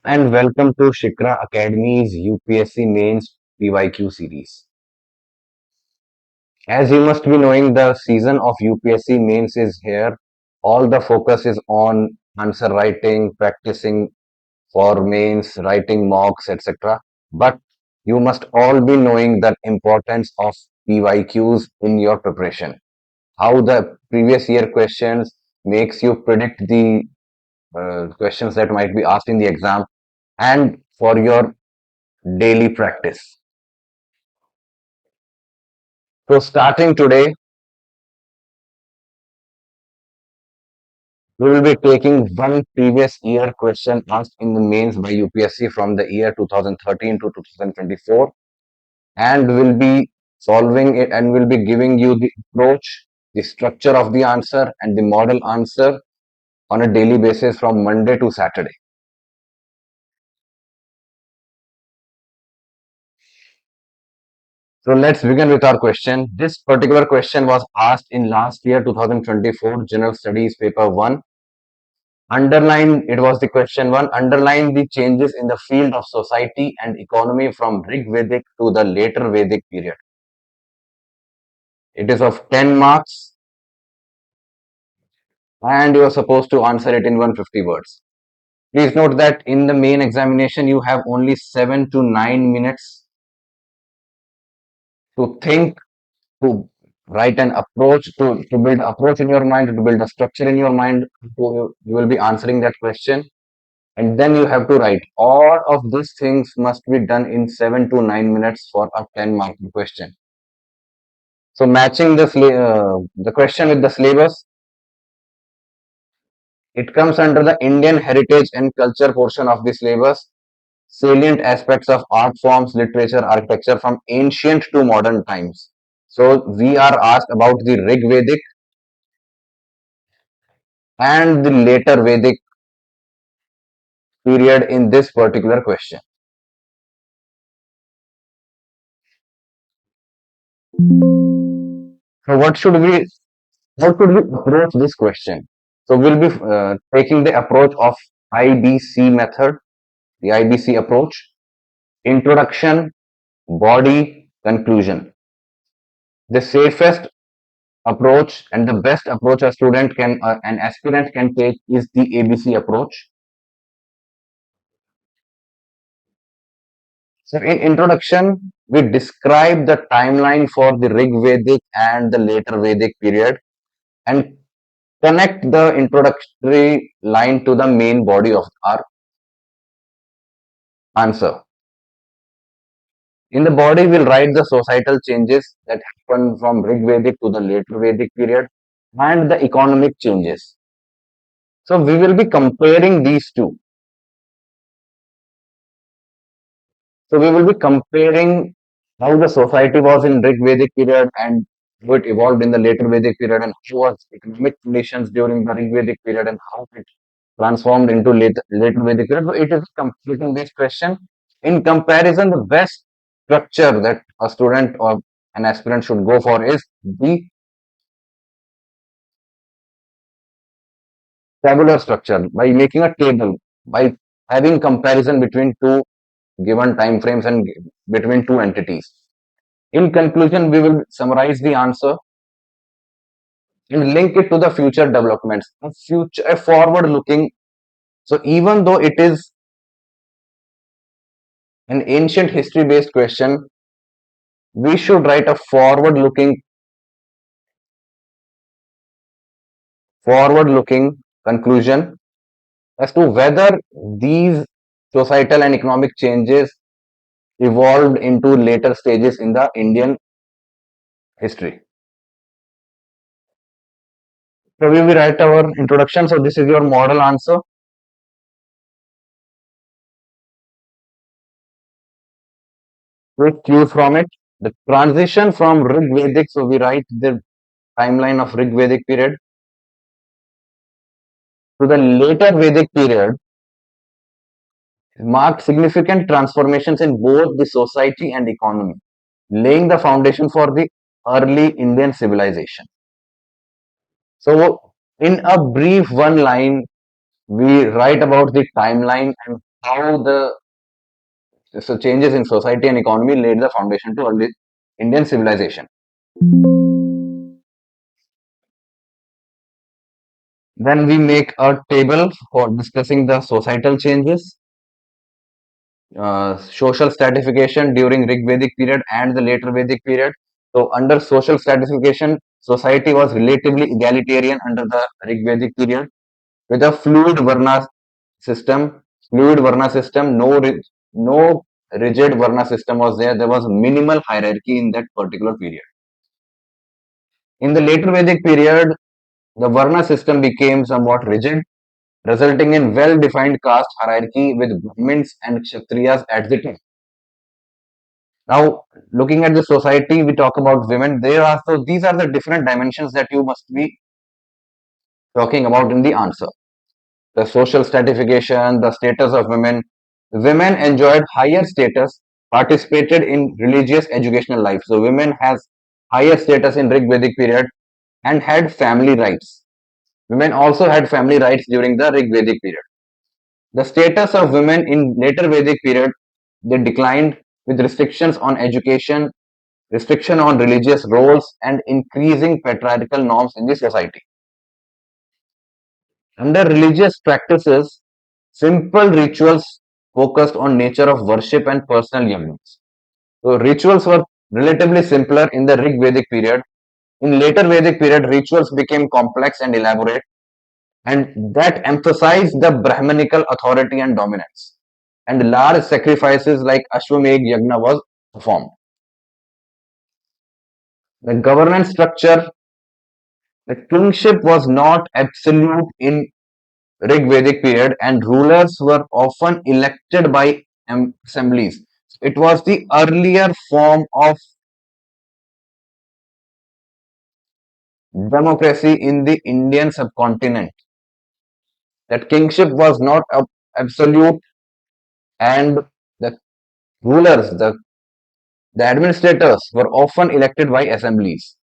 and welcome to Shikara Academy's UPSC Mains PYQ series. As you must be knowing, the season of UPSC Mains is here. All the focus is on answer writing, practicing for mains, writing mocks, etc. But you must all be knowing the importance of PYQs in your preparation. How the previous year questions makes you predict the questions that might be asked in the exam and for your daily practice. So starting today, we will be taking one previous year question asked in the mains by UPSC from the year 2013 to 2024 and will be solving it and will be giving you the approach, the structure of the answer and the model answer on a daily basis from Monday to Saturday. So let's begin with our question. This particular question was asked in last year 2024 General Studies paper 1. Underline, it was the question 1. Underline the changes in the field of society and economy from Rig Vedic to the later Vedic period. It is of 10 marks and you are supposed to answer it in 150 words. Please note that in the main examination you have only 7 to 9 minutes to think, to write an approach, to build approach in your mind, to build a structure in your mind. You will be answering that question. And then you have to write. All of these things must be done in 7 to 9 minutes for a 10 mark question. So matching the question with the syllabus, it comes under the Indian heritage and culture portion of the syllabus. Salient aspects of art forms, literature, architecture from ancient to modern times. So we are asked about the Rig Vedic and the later Vedic period in this particular question. So how should we approach this question? So we'll be taking the approach of IBC method, the IBC approach, introduction, body, conclusion. The safest approach and the best approach a student can, an aspirant can take is the ABC approach. So in introduction, we describe the timeline for the Rig Vedic and the later Vedic period and connect the introductory line to the main body of our answer. In the body, we'll write the societal changes that happen from Rig Vedic to the later Vedic period and the economic changes. So we will be comparing these two. So we will be comparing how the society was in Rig Vedic period and how it evolved in the later Vedic period and how was economic conditions during the Rig Vedic period and how it transformed into later Vedic period. So it is completing this question. In comparison, the best structure that a student or an aspirant should go for is the tabular structure by making a table, by having comparison between two given time frames and between two entities. In conclusion, we will summarize the answer and link it to the future developments, a forward looking. So even though it is an ancient history based question, we should write a forward looking conclusion as to whether these societal and economic changes evolved into later stages in the Indian history. So we will write our introduction. So this is your model answer. We choose from it. The transition from Rig Vedic, so we write the timeline of Rig Vedic period to the later Vedic period marked significant transformations in both the society and economy, laying the foundation for the early Indian civilization. So in a brief one line, we write about the timeline and how the changes in society and economy laid the foundation to early Indian civilization. Then we make a table for discussing the societal changes, social stratification during Rig Vedic period and the later Vedic period. So under social stratification, society was relatively egalitarian under the Rig Vedic period with a system, fluid Varna system, no rigid Varna system was there. There was minimal hierarchy in that particular period. In the later Vedic period, the Varna system became somewhat rigid, resulting in well-defined caste hierarchy with Brahmins and Kshatriyas at the top. Now, looking at the society, we talk about women. These are the different dimensions that you must be talking about in the answer. The social stratification, the status of women. Women enjoyed higher status, participated in religious educational life. So women has higher status in Rig Vedic period and had family rights. Women also had family rights during the Rig Vedic period. The status of women in later Vedic period, they declined with restrictions on education, restriction on religious roles, and increasing patriarchal norms in the society. Under religious practices, simple rituals focused on nature of worship and personal yagnas. So rituals were relatively simpler in the Rig Vedic period. In later Vedic period, rituals became complex and elaborate, and that emphasized the Brahmanical authority and dominance. And large sacrifices like Ashwamedh Yagna was performed. The governance structure, the kingship was not absolute in Rig Vedic period, and rulers were often elected by assemblies. It was the earlier form of democracy in the Indian subcontinent. That kingship was not absolute, and the rulers, the administrators, were often elected by assemblies.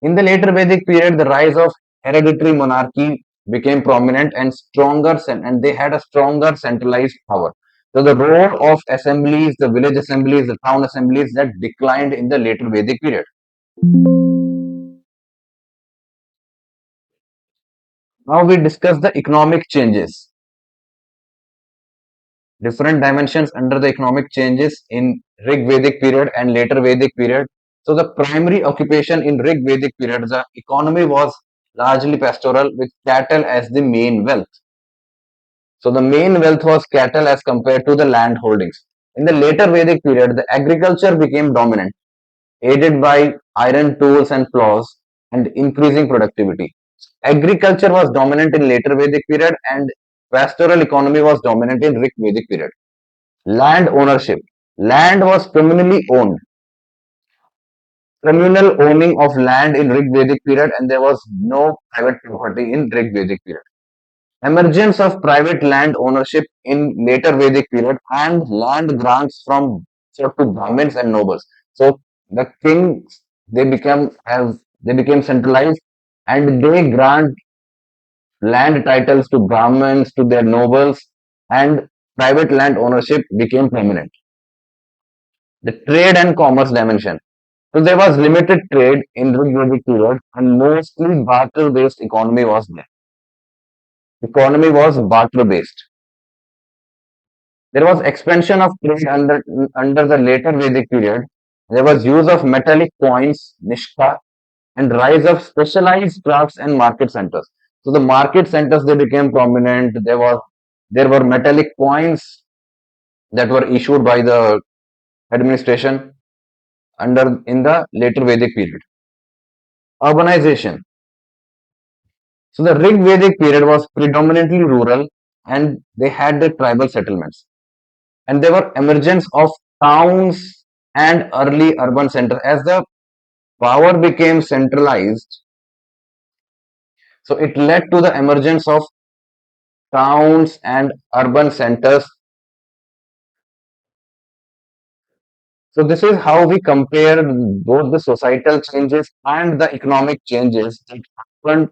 In the later Vedic period, the rise of hereditary monarchy became prominent and they had a stronger centralized power. So the role of assemblies, the village assemblies, the town assemblies, that declined in the later Vedic period. Now we discuss the economic changes, different dimensions under the economic changes in Rig Vedic period and later Vedic period. So the primary occupation in Rig Vedic period, the economy was largely pastoral with cattle as the main wealth. So the main wealth was cattle as compared to the land holdings. In the later Vedic period, the agriculture became dominant, aided by iron tools and plows and increasing productivity. Agriculture was dominant in later Vedic period and pastoral economy was dominant in Rig Vedic period. Land ownership. Land was communally owned. Communal owning of land in Rig Vedic period and there was no private property in Rig Vedic period. Emergence of private land ownership in later Vedic period and land grants from to Brahmins and nobles. So the kings they became centralized and they grant land titles to Brahmins, to their nobles, and private land ownership became prominent. The trade and commerce dimension. So there was limited trade in the Vedic period and mostly barter based economy was there. Economy was barter based. There was expansion of trade under the later Vedic period. There was use of metallic coins, nishka, and rise of specialized crafts and market centers. So the market centers they became prominent. There were metallic coins that were issued by the administration under in the later Vedic period. Urbanization. So the Rig Vedic period was predominantly rural and they had the tribal settlements. And there were emergence of towns and early urban centers as the power became centralized. So it led to the emergence of towns and urban centers. So this is how we compare both the societal changes and the economic changes that happened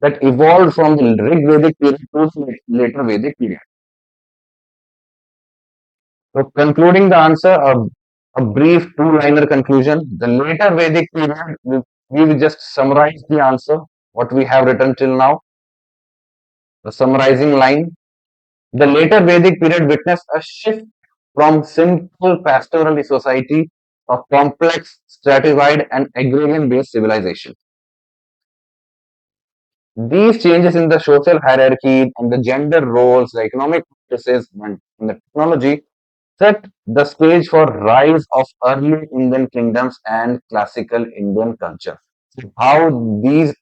that evolved from the Rig Vedic period to the later Vedic period. So concluding the answer, a brief two-liner conclusion. The later Vedic period, we will just summarize the answer, what we have written till now. The summarizing line. The later Vedic period witnessed a shift from simple pastoral society of complex, stratified, and agrarian-based civilization. These changes in the social hierarchy and the gender roles, the economic practices, and the technology set the stage for rise of early Indian kingdoms and classical Indian culture. How these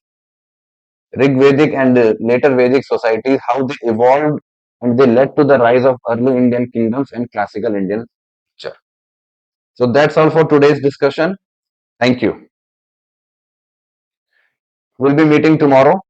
Rigvedic and later Vedic societies, how they evolved and they led to the rise of early Indian kingdoms and classical Indian culture. So that's all for today's discussion. Thank you. We'll be meeting tomorrow.